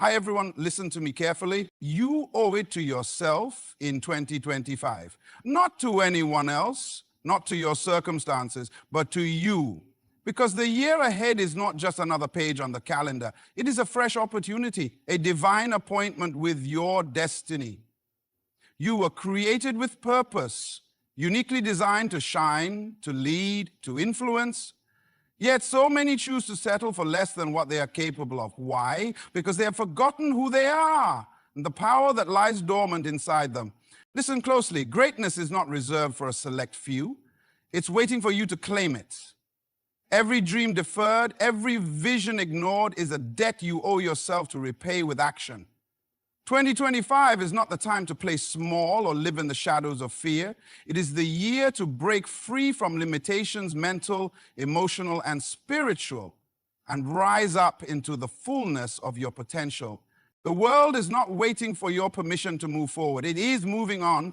Hi everyone, listen to me carefully. You owe it to yourself in 2025. Not to anyone else, not to your circumstances, but to you. Because the year ahead is not just another page on the calendar. It is a fresh opportunity, a divine appointment with your destiny. You were created with purpose, uniquely designed to shine, to lead, to influence. Yet so many choose to settle for less than what they are capable of. Why? Because they have forgotten who they are and the power that lies dormant inside them. Listen closely. Greatness is not reserved for a select few. It's waiting for you to claim it. Every dream deferred, every vision ignored is a debt you owe yourself to repay with action. 2025 is not the time to play small or live in the shadows of fear. It is the year to break free from limitations, mental, emotional, and spiritual, and rise up into the fullness of your potential. The world is not waiting for your permission to move forward. It is moving on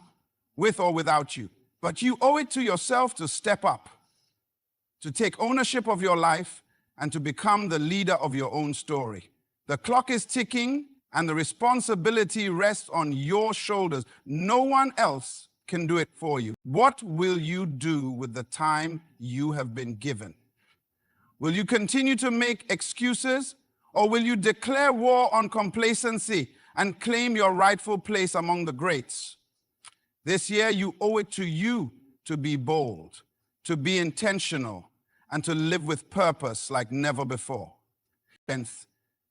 with or without you. But you owe it to yourself to step up, to take ownership of your life, and to become the leader of your own story. The clock is ticking, and the responsibility rests on your shoulders. No one else can do it for you. What will you do with the time you have been given? Will you continue to make excuses, or will you declare war on complacency and claim your rightful place among the greats? This year, you owe it to you to be bold, to be intentional, and to live with purpose like never before.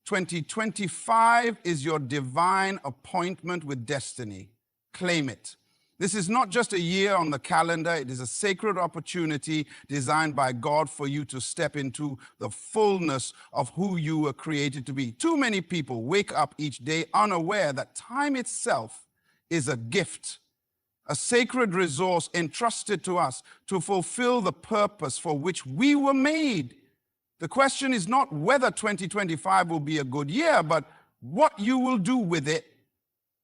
2025 is your divine appointment with destiny. Claim it. This is not just a year on the calendar. It is a sacred opportunity designed by God for you to step into the fullness of who you were created to be. Too many people wake up each day unaware that time itself is a gift, a sacred resource entrusted to us to fulfill the purpose for which we were made. The question is not whether 2025 will be a good year, but what you will do with it.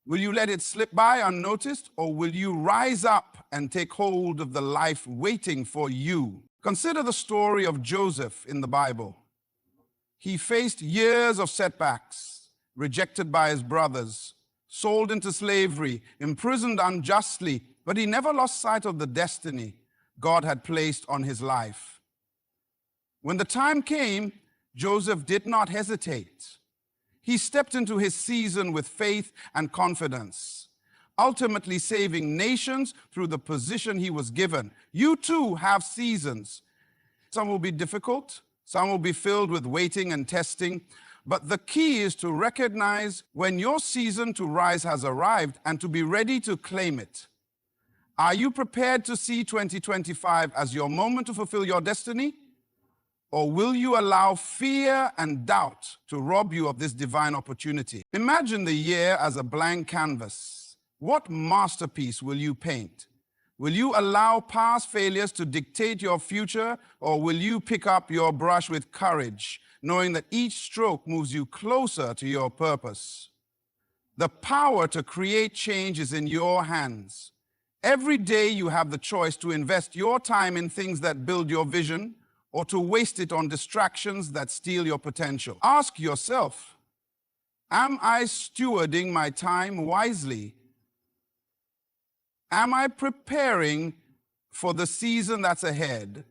Will you let it slip by unnoticed, or will you rise up and take hold of the life waiting for you? Consider the story of Joseph in the Bible. He faced years of setbacks, rejected by his brothers, sold into slavery, imprisoned unjustly, but he never lost sight of the destiny God had placed on his life. When the time came, Joseph did not hesitate. He stepped into his season with faith and confidence, ultimately saving nations through the position he was given. You too have seasons. Some will be difficult, some will be filled with waiting and testing, but the key is to recognize when your season to rise has arrived and to be ready to claim it. Are you prepared to see 2025 as your moment to fulfill your destiny? Or will you allow fear and doubt to rob you of this divine opportunity? Imagine the year as a blank canvas. What masterpiece will you paint? Will you allow past failures to dictate your future, or will you pick up your brush with courage, knowing that each stroke moves you closer to your purpose? The power to create change is in your hands. Every day you have the choice to invest your time in things that build your vision, or to waste it on distractions that steal your potential. Ask yourself, am I stewarding my time wisely? Am I preparing for the season that's ahead,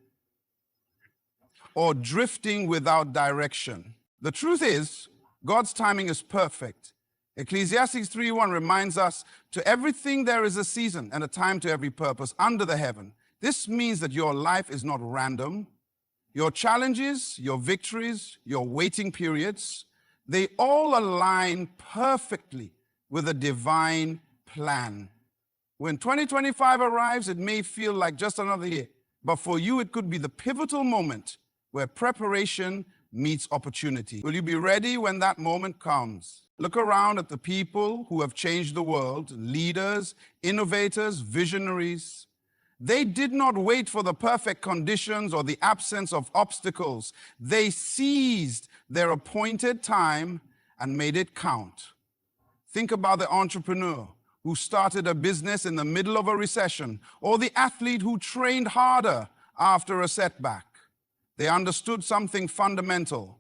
or drifting without direction? The truth is, God's timing is perfect. Ecclesiastes 3:1 reminds us, to everything there is a season and a time to every purpose under the heaven. This means that your life is not random. Your challenges, your victories, your waiting periods, they all align perfectly with a divine plan. When 2025 arrives, it may feel like just another year, but for you, it could be the pivotal moment where preparation meets opportunity. Will you be ready when that moment comes? Look around at the people who have changed the world, leaders, innovators, visionaries. They did not wait for the perfect conditions or the absence of obstacles. They seized their appointed time and made it count. Think about the entrepreneur who started a business in the middle of a recession, or the athlete who trained harder after a setback. They understood something fundamental.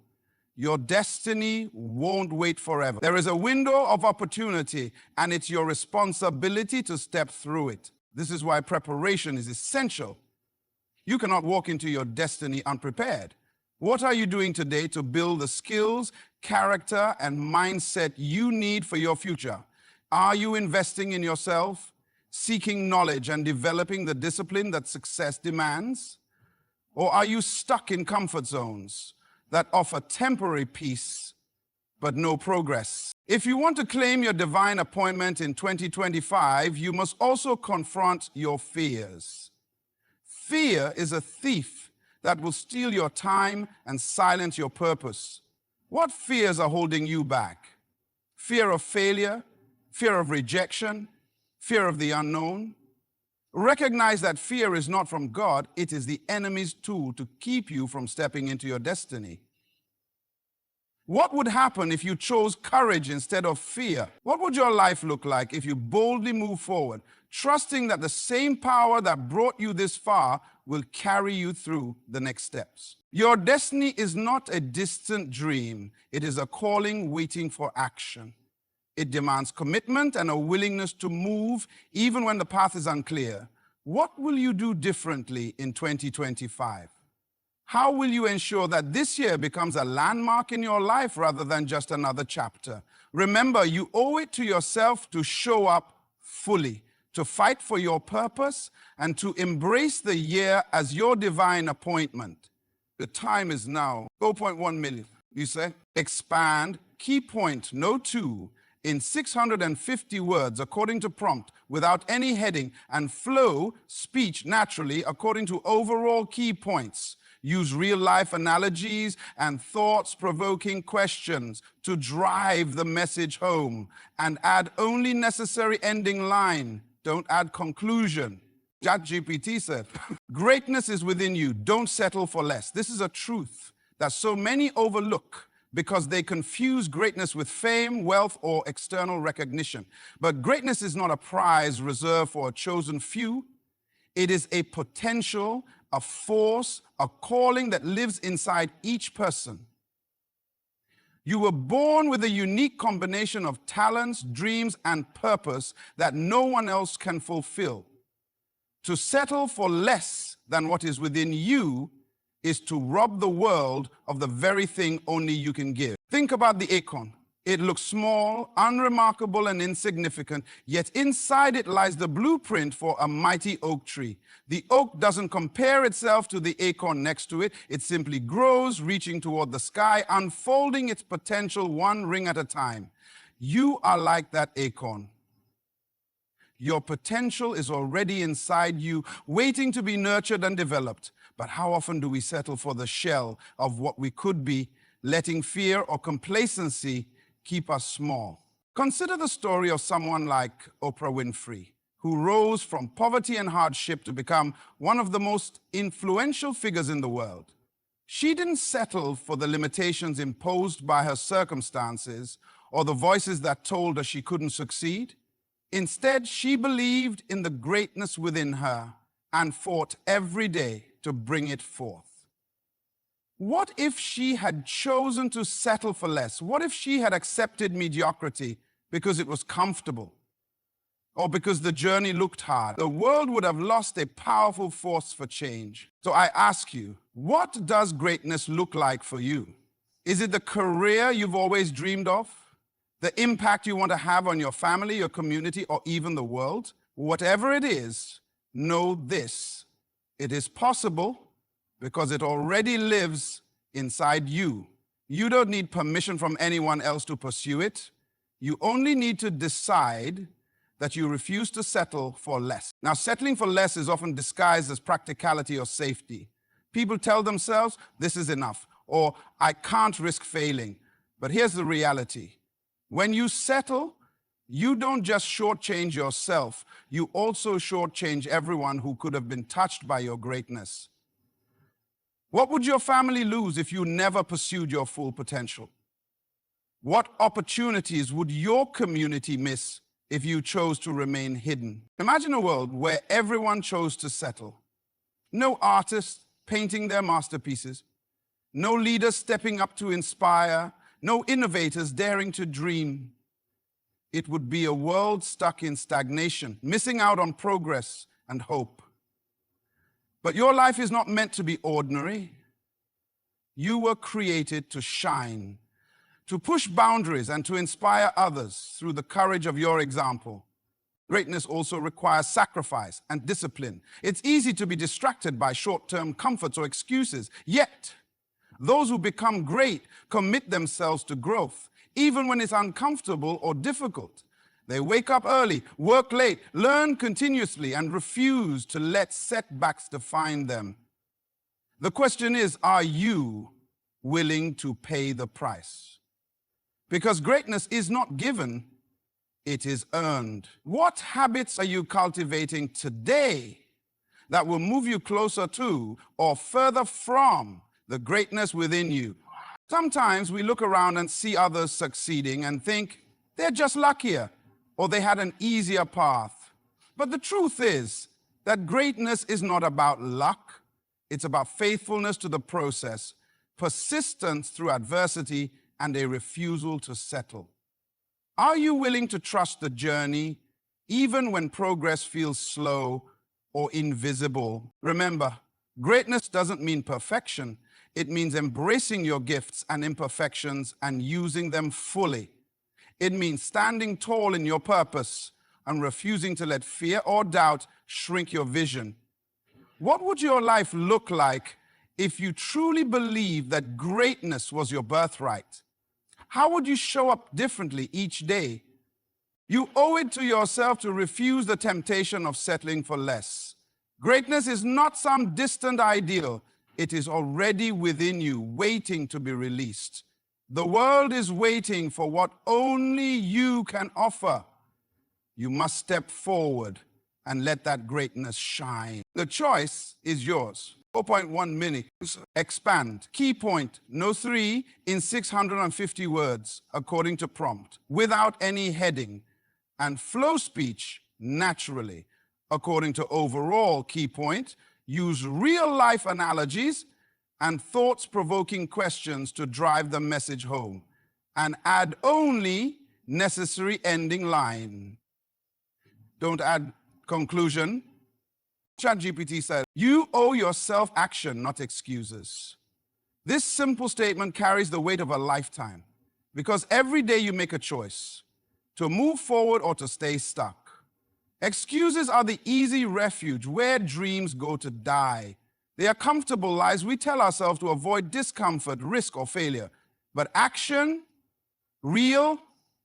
Your destiny won't wait forever. There is a window of opportunity, and it's your responsibility to step through it. This is why preparation is essential. You cannot walk into your destiny unprepared. What are you doing today to build the skills, character, and mindset you need for your future? Are you investing in yourself, seeking knowledge and developing the discipline that success demands? Or are you stuck in comfort zones that offer temporary peace but no progress? If you want to claim your divine appointment in 2025, you must also confront your fears. Fear is a thief that will steal your time and silence your purpose. What fears are holding you back? Fear of failure, fear of rejection, fear of the unknown. Recognize that fear is not from God. It is the enemy's tool to keep you from stepping into your destiny. What would happen if you chose courage instead of fear? What would your life look like if you boldly move forward, trusting that the same power that brought you this far will carry you through the next steps? Your destiny is not a distant dream. It is a calling waiting for action. It demands commitment and a willingness to move even when the path is unclear. What will you do differently in 2025? How will you ensure that this year becomes a landmark in your life rather than just another chapter? Remember, you owe it to yourself to show up fully, to fight for your purpose, and to embrace the year as your divine appointment. The time is now. 4.1 million. You say? Expand. Key point, no two, in 650 words according to prompt, without any heading, and flow speech naturally according to overall key points. Use real-life analogies and thought-provoking questions to drive the message home, and add only necessary ending line. Don't add conclusion. ChatGPT said, greatness is within you. Don't settle for less. This is a truth that so many overlook because they confuse greatness with fame, wealth, or external recognition. But greatness is not a prize reserved for a chosen few. It is a potential, a force, a calling that lives inside each person. You were born with a unique combination of talents, dreams, and purpose that no one else can fulfill. To settle for less than what is within you is to rob the world of the very thing only you can give. Think about the acorn. It looks small, unremarkable, and insignificant, yet inside it lies the blueprint for a mighty oak tree. The oak doesn't compare itself to the acorn next to it. It simply grows, reaching toward the sky, unfolding its potential one ring at a time. You are like that acorn. Your potential is already inside you, waiting to be nurtured and developed. But how often do we settle for the shell of what we could be, letting fear or complacency keep us small? Consider the story of someone like Oprah Winfrey, who rose from poverty and hardship to become one of the most influential figures in the world. She didn't settle for the limitations imposed by her circumstances or the voices that told her she couldn't succeed. Instead, she believed in the greatness within her and fought every day to bring it forth. What if she had chosen to settle for less? What if she had accepted mediocrity because it was comfortable or because the journey looked hard? The world would have lost a powerful force for change. So I ask you, what does greatness look like for you? Is it the career you've always dreamed of? The impact you want to have on your family, your community, or even the world? Whatever it is, know this: it is possible because it already lives inside you. You don't need permission from anyone else to pursue it. You only need to decide that you refuse to settle for less. Now, settling for less is often disguised as practicality or safety. People tell themselves, this is enough, or I can't risk failing. But here's the reality. When you settle, you don't just shortchange yourself, you also shortchange everyone who could have been touched by your greatness. What would your family lose if you never pursued your full potential? What opportunities would your community miss if you chose to remain hidden? Imagine a world where everyone chose to settle. No artists painting their masterpieces, no leaders stepping up to inspire, no innovators daring to dream. It would be a world stuck in stagnation, missing out on progress and hope. But your life is not meant to be ordinary. You were created to shine, to push boundaries and to inspire others through the courage of your example. Greatness also requires sacrifice and discipline. It's easy to be distracted by short-term comforts or excuses. Yet, those who become great commit themselves to growth, even when it's uncomfortable or difficult. They wake up early, work late, learn continuously, and refuse to let setbacks define them. The question is, are you willing to pay the price? Because greatness is not given, it is earned. What habits are you cultivating today that will move you closer to or further from the greatness within you? Sometimes we look around and see others succeeding and think they're just luckier or they had an easier path. But the truth is that greatness is not about luck. It's about faithfulness to the process, persistence through adversity, and a refusal to settle. Are you willing to trust the journey, even when progress feels slow or invisible? Remember, greatness doesn't mean perfection. It means embracing your gifts and imperfections and using them fully. It means standing tall in your purpose and refusing to let fear or doubt shrink your vision. What would your life look like if you truly believed that greatness was your birthright? How would you show up differently each day? You owe it to yourself to refuse the temptation of settling for less. Greatness is not some distant ideal. It is already within you, waiting to be released. The world is waiting for what only you can offer. You must step forward and let that greatness shine. The choice is yours. 4.1 minutes. Expand. Key point, no 3 in 650 words, according to prompt, without any heading. And flow speech, naturally. According to overall key point, use real-life analogies and thoughts-provoking questions to drive the message home. And add only necessary ending line. Don't add conclusion. ChatGPT said, you owe yourself action, not excuses. This simple statement carries the weight of a lifetime because every day you make a choice to move forward or to stay stuck. Excuses are the easy refuge where dreams go to die. They are comfortable lies we tell ourselves to avoid discomfort, risk, or failure. But action, real,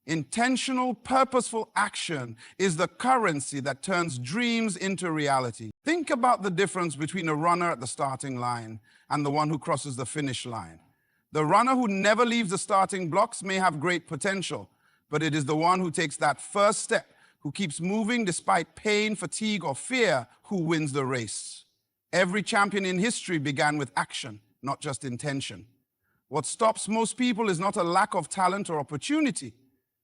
intentional, purposeful action is the currency that turns dreams into reality. Think about the difference between a runner at the starting line and the one who crosses the finish line. The runner who never leaves the starting blocks may have great potential, but it is the one who takes that first step, who keeps moving despite pain, fatigue, or fear, who wins the race. Every champion in history began with action, not just intention. What stops most people is not a lack of talent or opportunity,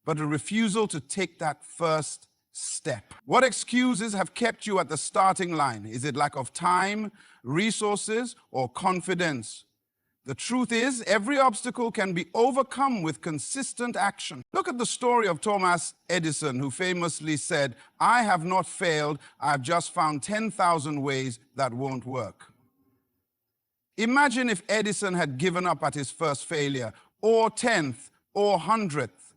but a refusal to take that first step. What excuses have kept you at the starting line? Is it lack of time, resources, or confidence? The truth is, every obstacle can be overcome with consistent action. Look at the story of Thomas Edison, who famously said, "I have not failed, I have just found 10,000 ways that won't work." Imagine if Edison had given up at his first failure, or 10th, or 100th.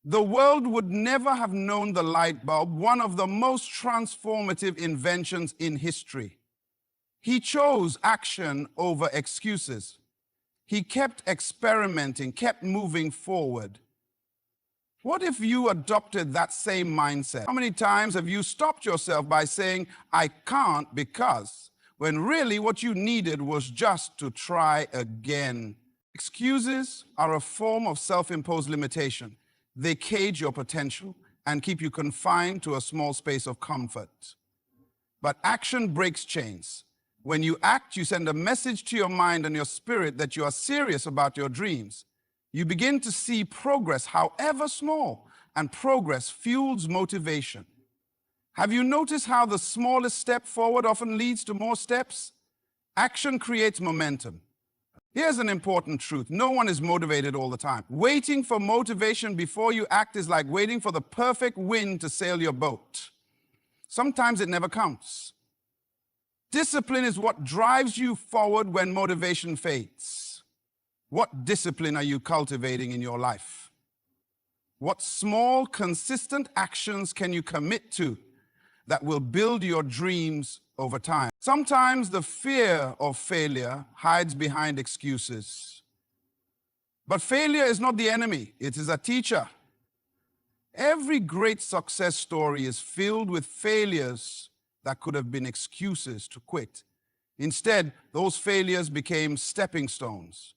The world would never have known the light bulb, one of the most transformative inventions in history. He chose action over excuses. He kept experimenting, kept moving forward. What if you adopted that same mindset? How many times have you stopped yourself by saying, "I can't because," when really what you needed was just to try again? Excuses are a form of self-imposed limitation. They cage your potential and keep you confined to a small space of comfort. But action breaks chains. When you act, you send a message to your mind and your spirit that you are serious about your dreams. You begin to see progress, however small, and progress fuels motivation. Have you noticed how the smallest step forward often leads to more steps? Action creates momentum, Here's an important truth. No one is motivated all the time. Waiting for motivation before you act is like waiting for the perfect wind to sail your boat. Sometimes it never comes. Discipline is what drives you forward when motivation fades. What discipline are you cultivating in your life? What small, consistent actions can you commit to that will build your dreams over time? Sometimes the fear of failure hides behind excuses. But failure is not the enemy, it is a teacher. Every great success story is filled with failures that could have been excuses to quit. Instead, those failures became stepping stones.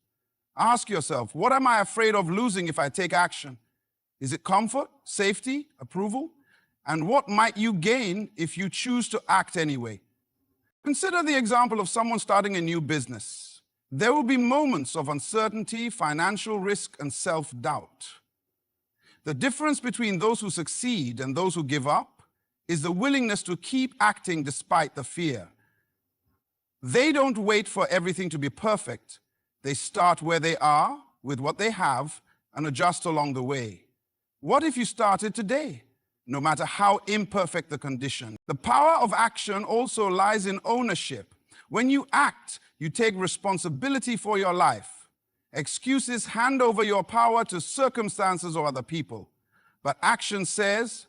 Ask yourself, what am I afraid of losing if I take action? Is it comfort, safety, approval? And what might you gain if you choose to act anyway? Consider the example of someone starting a new business. There will be moments of uncertainty, financial risk, and self-doubt. The difference between those who succeed and those who give up is the willingness to keep acting despite the fear. They don't wait for everything to be perfect. They start where they are, with what they have, and adjust along the way. What if you started today, no matter how imperfect the condition? The power of action also lies in ownership. When you act, you take responsibility for your life. Excuses hand over your power to circumstances or other people. But action says,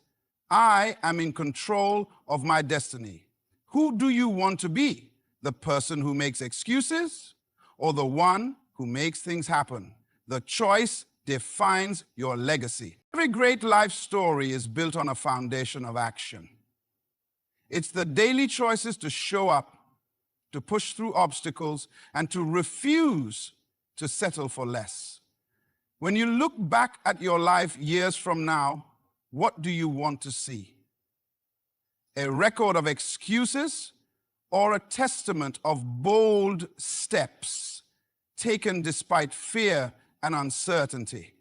I am in control of my destiny. Who do you want to be? The person who makes excuses or the one who makes things happen? The choice defines your legacy. Every great life story is built on a foundation of action. It's the daily choices to show up, to push through obstacles, and to refuse to settle for less. When you look back at your life years from now, what do you want to see? A record of excuses or a testament of bold steps taken despite fear and uncertainty?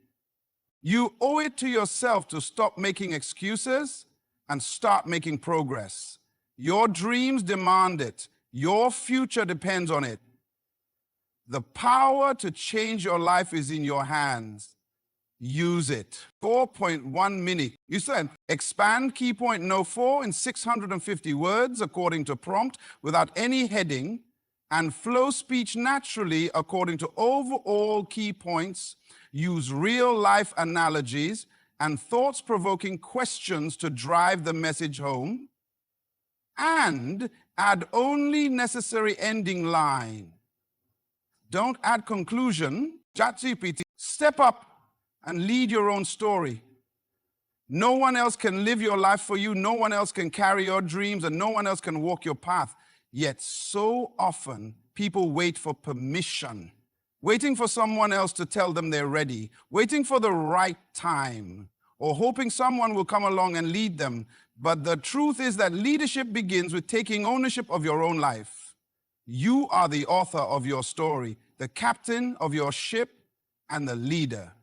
You owe it to yourself to stop making excuses and start making progress. Your dreams demand it. Your future depends on it. The power to change your life is in your hands. Use it. 4.1 minute. You said, expand key point no 4 in 650 words according to prompt without any heading, and flow speech naturally according to overall key points. Use real-life analogies and thought-provoking questions to drive the message home. And add only necessary ending line. Don't add conclusion. ChatGPT, step up and lead your own story. No one else can live your life for you. No one else can carry your dreams, and no one else can walk your path. Yet so often, people wait for permission, waiting for someone else to tell them they're ready, waiting for the right time, or hoping someone will come along and lead them. But the truth is that leadership begins with taking ownership of your own life. You are the author of your story, the captain of your ship, and the leader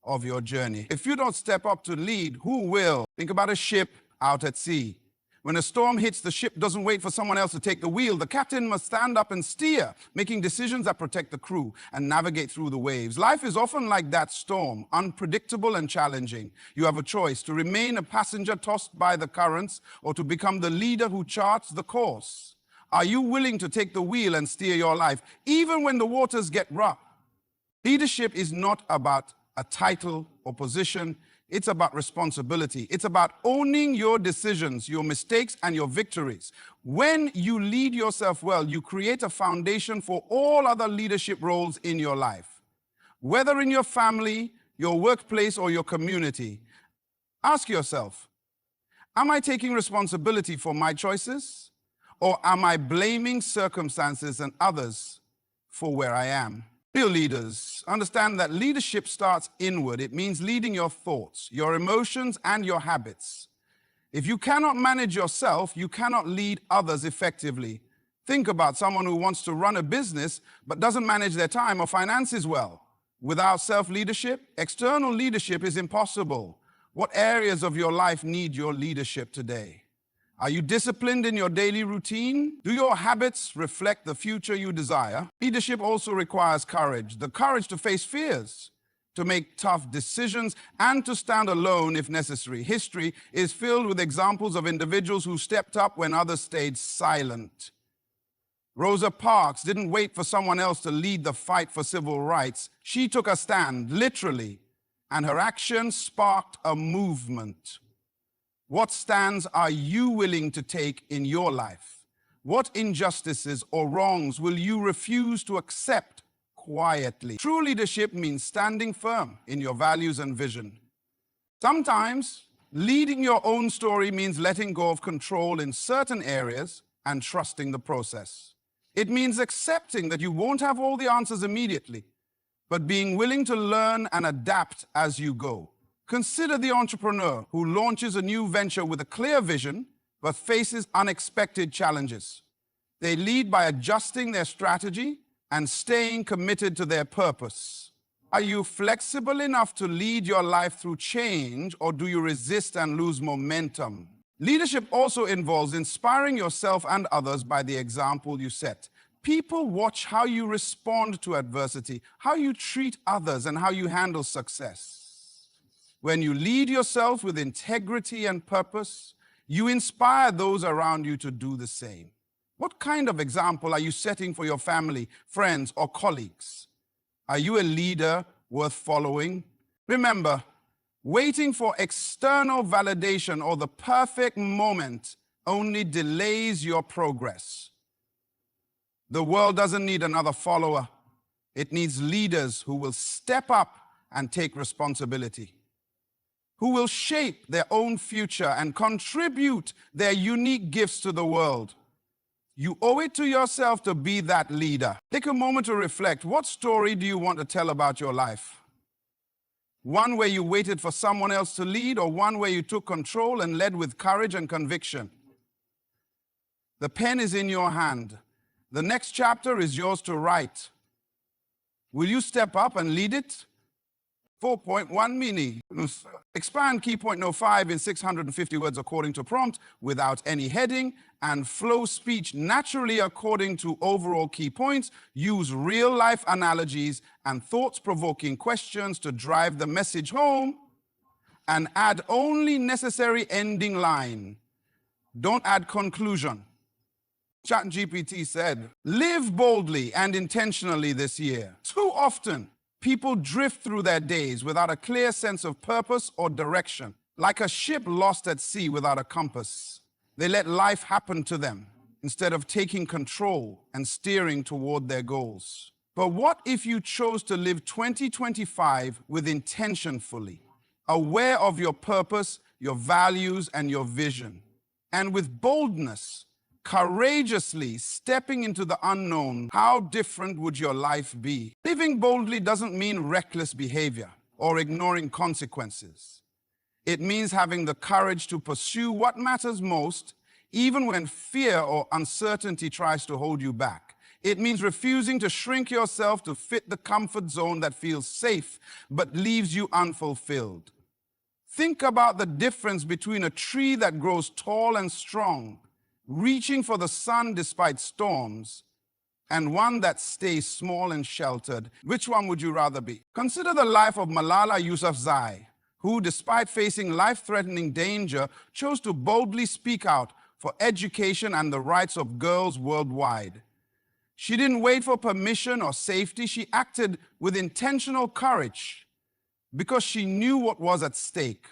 of your journey. If you don't step up to lead, who will? Think about a ship out at sea. When a storm hits, the ship doesn't wait for someone else to take the wheel. The captain must stand up and steer, making decisions that protect the crew and navigate through the waves. Life is often like that storm, unpredictable and challenging. You have a choice: to remain a passenger tossed by the currents, or to become the leader who charts the course. Are you willing to take the wheel and steer your life, even when the waters get rough? Leadership is not about a title or position. It's about responsibility. It's about owning your decisions, your mistakes, and your victories. When you lead yourself well, you create a foundation for all other leadership roles in your life. Whether in your family, your workplace, or your community, ask yourself, am I taking responsibility for my choices? Or am I blaming circumstances and others for where I am? Real leaders understand that leadership starts inward. It means leading your thoughts, your emotions, and your habits. If you cannot manage yourself, you cannot lead others effectively. Think about someone who wants to run a business but doesn't manage their time or finances well. Without self-leadership, external leadership is impossible. What areas of your life need your leadership today? Are you disciplined in your daily routine? Do your habits reflect the future you desire? Leadership also requires courage, the courage to face fears, to make tough decisions, and to stand alone if necessary. History is filled with examples of individuals who stepped up when others stayed silent. Rosa Parks didn't wait for someone else to lead the fight for civil rights. She took a stand, literally, and her action sparked a movement. What stands are you willing to take in your life? What injustices or wrongs will you refuse to accept quietly? True leadership means standing firm in your values and vision. Sometimes, leading your own story means letting go of control in certain areas and trusting the process. It means accepting that you won't have all the answers immediately, but being willing to learn and adapt as you go. Consider the entrepreneur who launches a new venture with a clear vision, but faces unexpected challenges. They lead by adjusting their strategy and staying committed to their purpose. Are you flexible enough to lead your life through change, or do you resist and lose momentum? Leadership also involves inspiring yourself and others by the example you set. People watch how you respond to adversity, how you treat others, and how you handle success. When you lead yourself with integrity and purpose, you inspire those around you to do the same. What kind of example are you setting for your family, friends, or colleagues? Are you a leader worth following? Remember, waiting for external validation or the perfect moment only delays your progress. The world doesn't need another follower. It needs leaders who will step up and take responsibility, who will shape their own future and contribute their unique gifts to the world. You owe it to yourself to be that leader. Take a moment to reflect. What story do you want to tell about your life? One where you waited for someone else to lead, or one where you took control and led with courage and conviction? The pen is in your hand. The next chapter is yours to write. Will you step up and lead it? 4.1 mini. Expand key point no 5 in 650 words according to prompt without any heading, and flow speech naturally according to overall key points. Use real-life analogies and thought-provoking questions to drive the message home, and add only necessary ending line. Don't add conclusion. ChatGPT said, live boldly and intentionally this year. Too often, people drift through their days without a clear sense of purpose or direction, like a ship lost at sea without a compass. They let life happen to them instead of taking control and steering toward their goals. But what if you chose to live 2025 with intention fully, aware of your purpose, your values, and your vision, and with boldness, courageously stepping into the unknown? How different would your life be? Living boldly doesn't mean reckless behavior or ignoring consequences. It means having the courage to pursue what matters most, even when fear or uncertainty tries to hold you back. It means refusing to shrink yourself to fit the comfort zone that feels safe but leaves you unfulfilled. Think about the difference between a tree that grows tall and strong, reaching for the sun despite storms, and one that stays small and sheltered. Which one would you rather be? Consider the life of Malala Yousafzai, who, despite facing life-threatening danger, chose to boldly speak out for education and the rights of girls worldwide. She didn't wait for permission or safety. She acted with intentional courage because she knew what was at stake.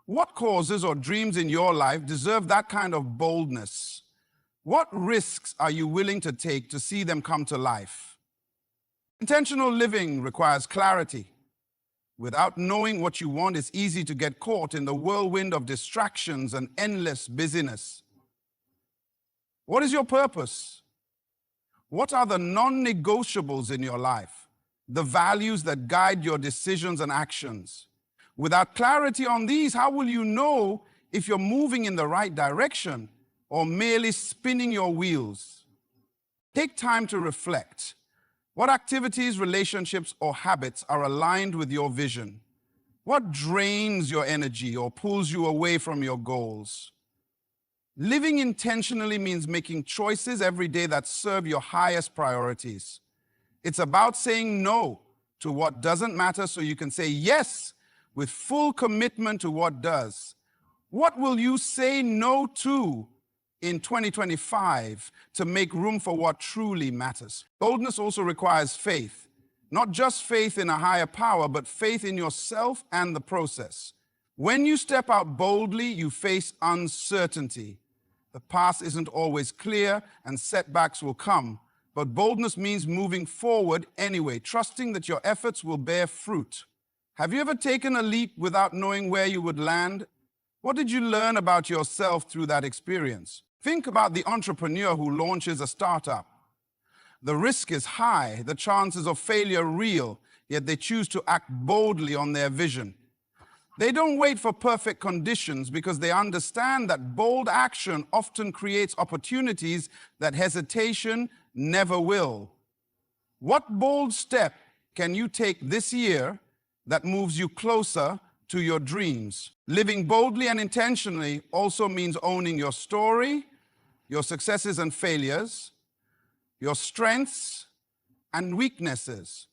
What causes or dreams in your life deserve that kind of boldness? What risks are you willing to take to see them come to life? Intentional living requires clarity. Without knowing what you want, it's easy to get caught in the whirlwind of distractions and endless busyness. What is your purpose? What are the non-negotiables in your life? The values that guide your decisions and actions? Without clarity on these, how will you know if you're moving in the right direction or merely spinning your wheels? Take time to reflect. What activities, relationships, or habits are aligned with your vision? What drains your energy or pulls you away from your goals? Living intentionally means making choices every day that serve your highest priorities. It's about saying no to what doesn't matter so you can say yes with full commitment to what does. What will you say no to in 2025 to make room for what truly matters? Boldness also requires faith. Not just faith in a higher power, but faith in yourself and the process. When you step out boldly, you face uncertainty. The path isn't always clear and setbacks will come, but boldness means moving forward anyway, trusting that your efforts will bear fruit. Have you ever taken a leap without knowing where you would land? What did you learn about yourself through that experience? Think about the entrepreneur who launches a startup. The risk is high, the chances of failure real, yet they choose to act boldly on their vision. They don't wait for perfect conditions because they understand that bold action often creates opportunities that hesitation never will. What bold step can you take this year that moves you closer to your dreams? Living boldly and intentionally also means owning your story, your successes and failures, your strengths and weaknesses.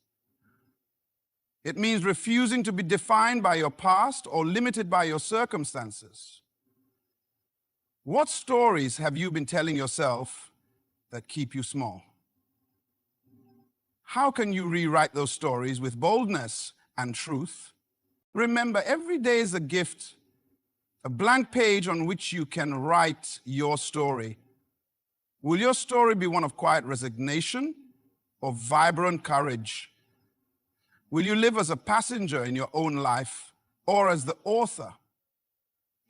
It means refusing to be defined by your past or limited by your circumstances. What stories have you been telling yourself that keep you small? How can you rewrite those stories with boldness and truth? Remember, every day is a gift, a blank page on which you can write your story. Will your story be one of quiet resignation or vibrant courage? Will you live as a passenger in your own life or as the author,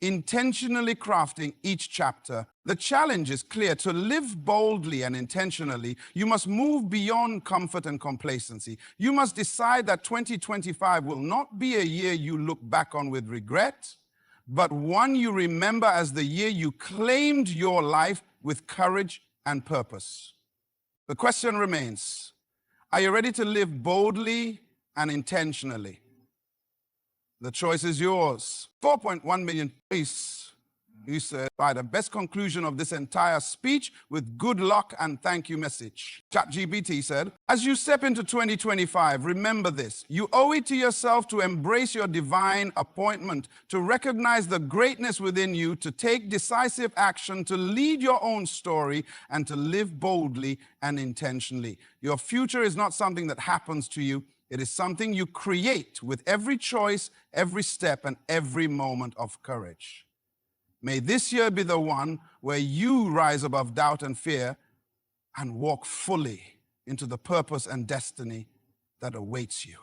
intentionally crafting each chapter? The challenge is clear. To live boldly and intentionally, you must move beyond comfort and complacency. You must decide that 2025 will not be a year you look back on with regret, but one you remember as the year you claimed your life with courage and purpose. The question remains, are you ready to live boldly and intentionally? The choice is yours. 4.1 million priests, you said, by the best conclusion of this entire speech with good luck and thank you message. ChatGPT said, as you step into 2025, remember this. You owe it to yourself to embrace your divine appointment, to recognize the greatness within you, to take decisive action, to lead your own story, and to live boldly and intentionally. Your future is not something that happens to you. It is something you create with every choice, every step, and every moment of courage. May this year be the one where you rise above doubt and fear and walk fully into the purpose and destiny that awaits you.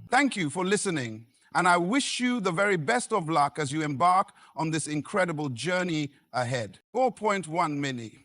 Thank you for listening, and I wish you the very best of luck as you embark on this incredible journey ahead. 4.1 Mini.